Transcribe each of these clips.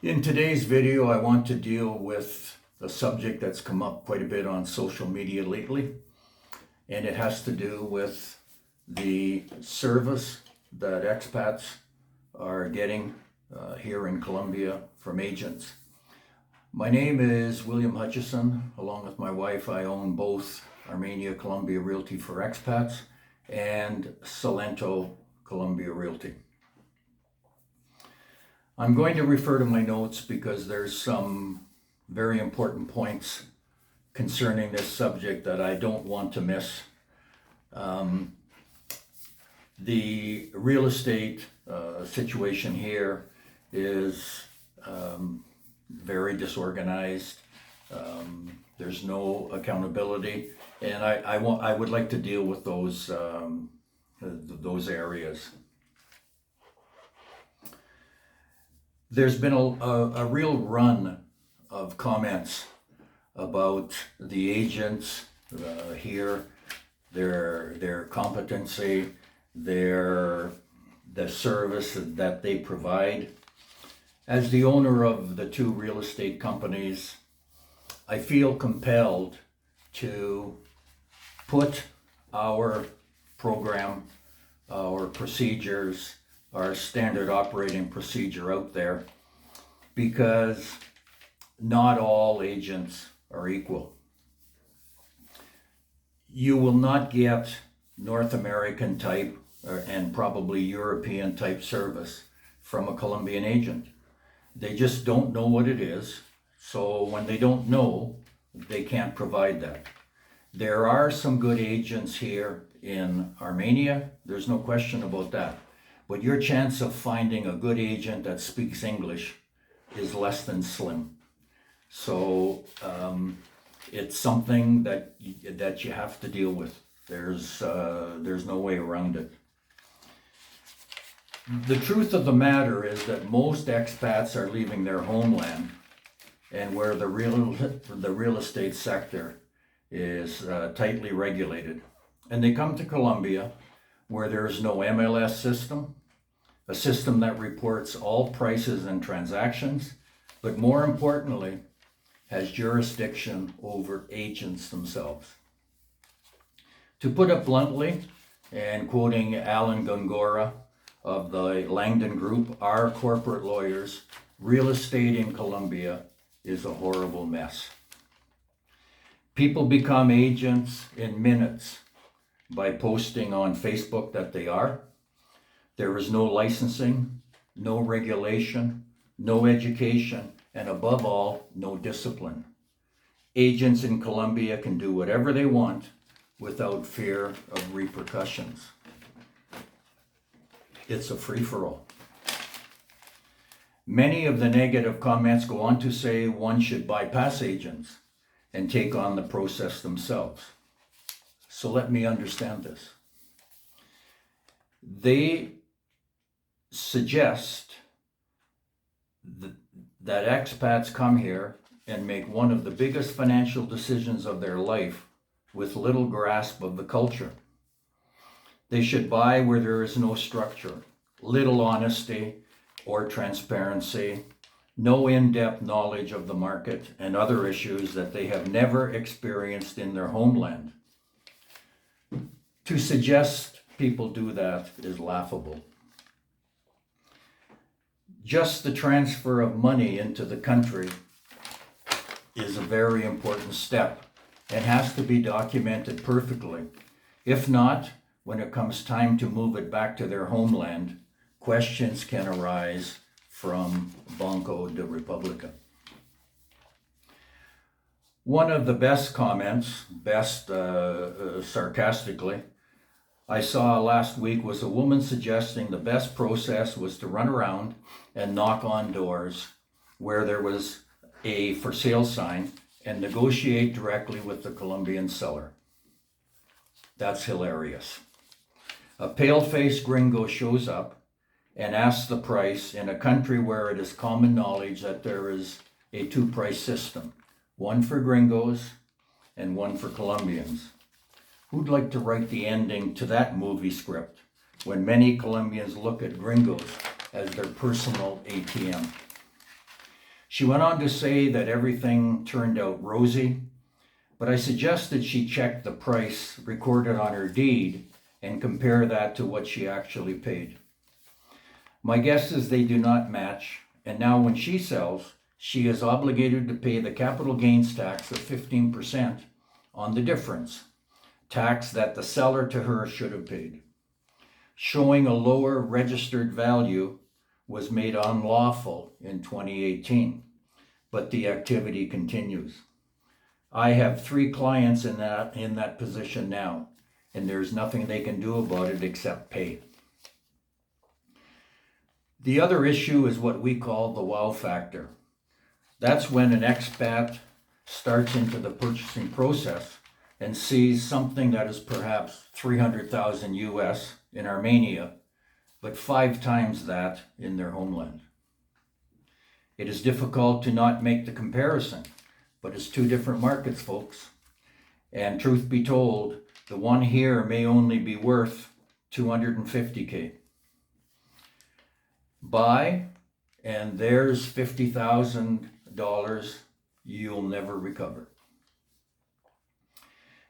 In today's video, I want to deal with a subject that's come up quite a bit on social media lately, and it has to do with the service that expats are getting here in Colombia from agents. My name is William Hutchison. Along with my wife, I own both Armenia, Colombia Realty for Expats and Salento, Colombia Realty. I'm going to refer to my notes because there's some very important points concerning this subject that I don't want to miss. The real estate situation here is very disorganized. There's no accountability, and I would like to deal with those areas. There's been a real run of comments about the agents here, their competency, the service that they provide. As the owner of the two real estate companies, I feel compelled to put our program, our procedures, our standard operating procedure out there, because not all agents are equal. You will not get North American type and probably European type service from a Colombian agent. They just don't know what it is, so when they don't know, they can't provide that. There are some good agents here in Armenia, there's no question about that. But your chance of finding a good agent that speaks English is less than slim. So it's something that you have to deal with. There's no way around it. The truth of the matter is that most expats are leaving their homeland, and where the real estate sector is tightly regulated, and they come to Colombia, where there is no MLS system, a system that reports all prices and transactions, but more importantly, has jurisdiction over agents themselves. To put it bluntly, and quoting Alan Gongora of the Langdon Group, our corporate lawyers, real estate in Colombia is a horrible mess. People become agents in minutes by posting on Facebook that they are. There is no licensing, no regulation, no education, and above all, no discipline. Agents in Colombia can do whatever they want without fear of repercussions. It's a free-for-all. Many of the negative comments go on to say one should bypass agents and take on the process themselves. So let me understand this. They suggest that expats come here and make one of the biggest financial decisions of their life with little grasp of the culture. They should buy where there is no structure, little honesty or transparency, no in-depth knowledge of the market and other issues that they have never experienced in their homeland. To suggest people do that is laughable. Just the transfer of money into the country is a very important step and has to be documented perfectly. If not, when it comes time to move it back to their homeland, questions can arise from Banco de República. One of the best comments, sarcastically, I saw last week was a woman suggesting the best process was to run around and knock on doors where there was a for sale sign and negotiate directly with the Colombian seller. That's hilarious. A pale-faced gringo shows up and asks the price in a country where it is common knowledge that there is a two-price system, one for gringos and one for Colombians. Who'd like to write the ending to that movie script when many Colombians look at gringos as their personal ATM? She went on to say that everything turned out rosy, but I suggested she check the price recorded on her deed and compare that to what she actually paid. My guess is they do not match, and now when she sells, she is obligated to pay the capital gains tax of 15% on the difference, tax that the seller to her should have paid. Showing a lower registered value was made unlawful in 2018, but the activity continues. I have 3 clients in that position now, and there's nothing they can do about it except pay. The other issue is what we call the wow factor. That's when an expat starts into the purchasing process and sees something that is perhaps 300,000 US in Armenia, but 5 times that in their homeland. It is difficult to not make the comparison, but it's 2 different markets, folks. And truth be told, the one here may only be worth 250K. Buy, and there's $50,000 you'll never recover.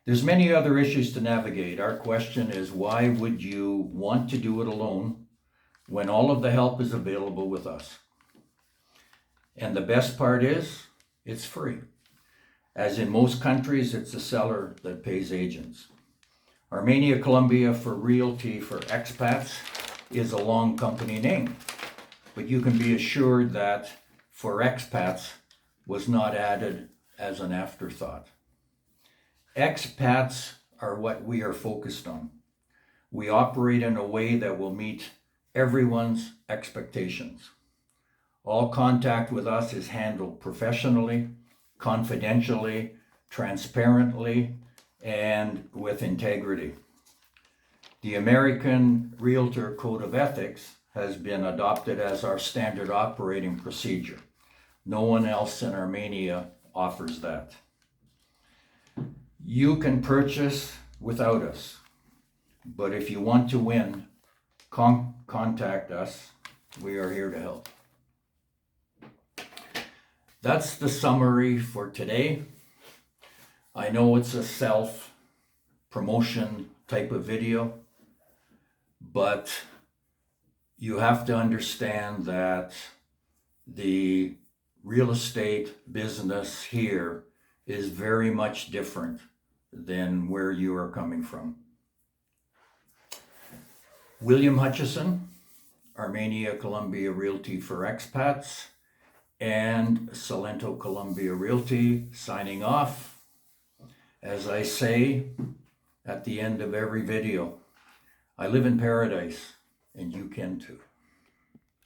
There's many other issues to navigate. Our question is, why would you want to do it alone when all of the help is available with us? And the best part is, it's free. As in most countries, it's the seller that pays agents. Armenia, Colombia for Realty for Expats is a long company name, but you can be assured that for expats was not added as an afterthought. Expats are what we are focused on. We operate in a way that will meet everyone's expectations. All contact with us is handled professionally, confidentially, transparently, and with integrity. The American Realtor Code of Ethics has been adopted as our standard operating procedure. No one else in Armenia offers that. You can purchase without us, but if you want to win, contact us. We are here to help. That's the summary for today. I know it's a self-promotion type of video, but you have to understand that the real estate business here is very much different than where you are coming from. William Hutchison, Armenia, Colombia Realty for Expats, and Salento, Colombia Realty, signing off. As I say at the end of every video, I live in paradise, and you can too.